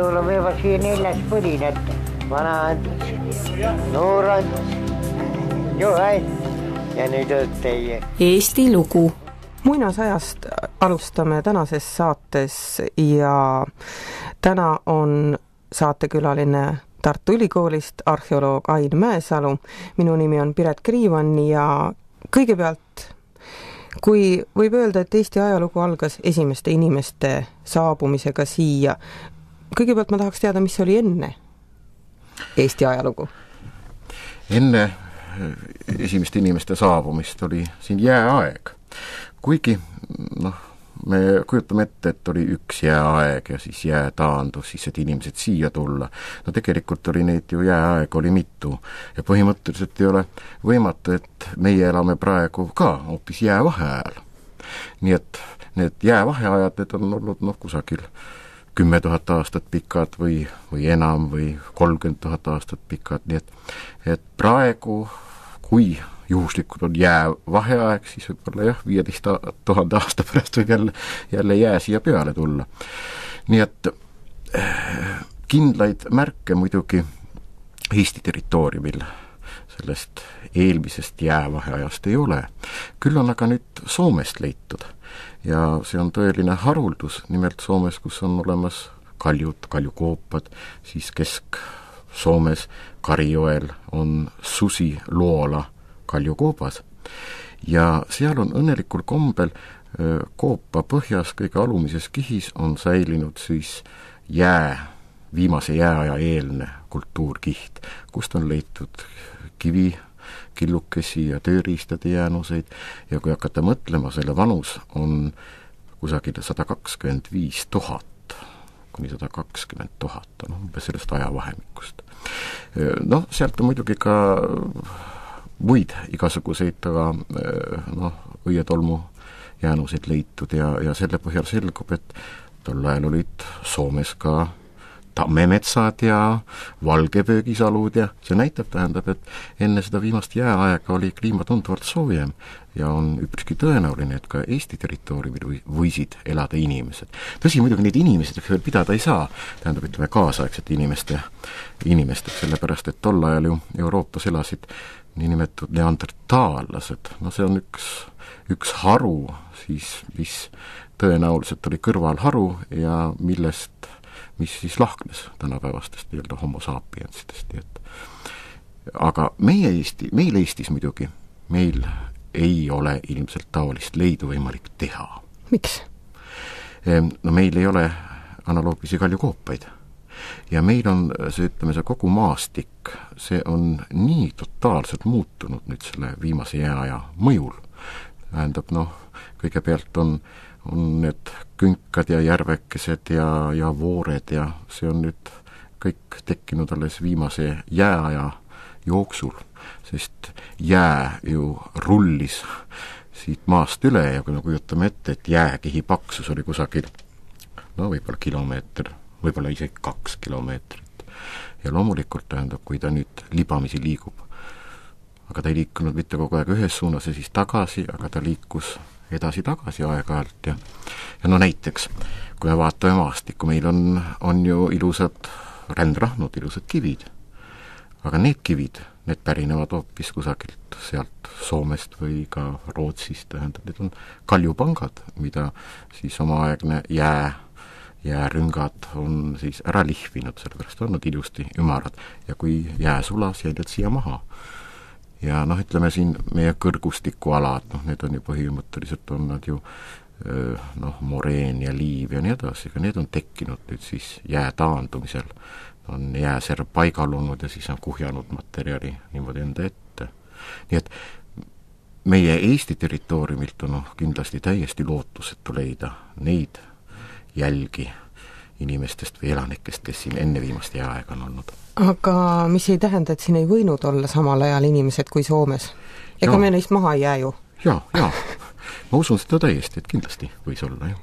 võib-olla võivad siia 4 põlinat, vana Ants, noor Ants, Johan ja nüüd oled teie. Eesti lugu. Muinasajast alustame tänases saates ja täna on saatekülaline Tartu Ülikoolist arheoloog Ain Mäesalu. Minu nimi on Piret Kriivan ja kõigepealt, kui võib öelda, et Eesti ajalugu algas esimeste inimeste saabumisega siia, kõigepealt ma tahaks teada, mis oli enne Eesti ajalugu? Enne esimeste inimeste saabumist oli siin jääaeg. Kuigi, me kujutame ette, et oli üks jääaeg ja siis jää taandus, siis et inimesed siia tulla. Tegelikult oli neid ju jääaeg oli mitu ja põhimõtteliselt ei ole võimatu, et meie elame praegu ka hoopis jäävaheajal. Nii et need jäävaheajad, need on olnud kusagil 10 000 aastat pikad või enam või 30 000 aastat pikad, nii et praegu, kui juhuslikult on jäävaheaeg, siis võib-olla 15 000 aasta pärast võib jälle jää siia peale tulla. Nii et kindlaid märke muidugi Eesti territooriumil sellest eelmisest jäävaheajast ei ole. Küll on aga nüüd Soomest leitud ja see on tõeline haruldus, nimelt Soomes, kus on olemas kaljud, kaljukoopad, siis Kesk-Soomes Karijoel on Susi-Luola kaljukoobas ja seal on õnnelikul kombel koopa põhjas kõige alumises kihis on säilinud siis viimase jääaja eelne kultuurkiht, kust on leitud killukesi ja tööriistade jäänuseid ja kui hakata mõtlema, selle vanus on kusagil 125 000 kuni 120 000, umbes sellest ajavahemikust. Sealt on muidugi ka muid igasuguseid õietolmu jäänuseid leitud ja selle põhjal selgub, et tol ajal olid Soomes ka tammemetsad ja valgepöögisalud ja see tähendab, et enne seda viimast jääaega oli kliima tunduvalt soojem ja on üpriski tõenäoline, et ka Eesti territooriumil võisid elada inimesed. Tõsi, muidugi neid inimesed veel pidada ei saa, tähendab, ütleme kaasaegsete inimesteks, sellepärast, et tol ajal ju Euroopas elasid niinimetatud neandertaallased. See on üks haru, mis tõenäoliselt oli kõrvalharu ja mis siis lahknes tänapäevastest homo sapiensitest. Aga meil Eestis muidugi, meil ei ole ilmselt taolist leidu võimalik teha. Miks? Meil ei ole analoogilisi kaljukoopaid. Ja meil on see kogu maastik, see on nii totaalselt muutunud nüüd selle viimase jääaja mõjul. Tähendab, kõigepealt on need künkad ja järvekesed ja voored ja see on nüüd kõik tekkinud alles viimase jääaja jooksul, sest jää ju rullis siit maast üle ja kui me kujutame ette, et jääkihi paksus oli kusagil võib-olla kilomeeter, võib-olla isegi 2 kilomeetrit. Ja loomulikult tähendab, kui ta nüüd libamisi liigub, aga ta ei liikunud mitte kogu aeg ühes suunas ja siis tagasi, aga ta liikus edasi-tagasi aeg-ajalt ja näiteks, kui me vaatame maastikku, meil on ju ilusad rändrahnud, ilusad kivid, aga need kivid, need pärinevad hoopis kusagilt sealt Soomest või ka Rootsist, tähendab, need on kaljupangad, mida siis omaaegne jäärüngad on siis ära lihvinud, sellepärast on nad ilusti ümarad ja kui jää sulas, jäid siia maha. Ja ütleme siin meie kõrgustikualad, need on ju põhimõtteliselt on nad ju moreen ja liiv ja nii edasi, aga need on tekkinud nüüd siis jää taandumisel. On jääserv paigal olnud ja siis on kuhjanud materjali niimoodi enda ette. Nii et meie Eesti territooriumilt on kindlasti täiesti lootusetu leida neid jälgi inimestest või elanikest, kes siin enne viimast jääaega on olnud. Aga mis ei tähenda, et siin ei võinud olla samal ajal inimesed kui Soomes? Ega me neist maha ei jää ju? Jaa. Ma usun seda täiesti, et kindlasti võis olla, jah.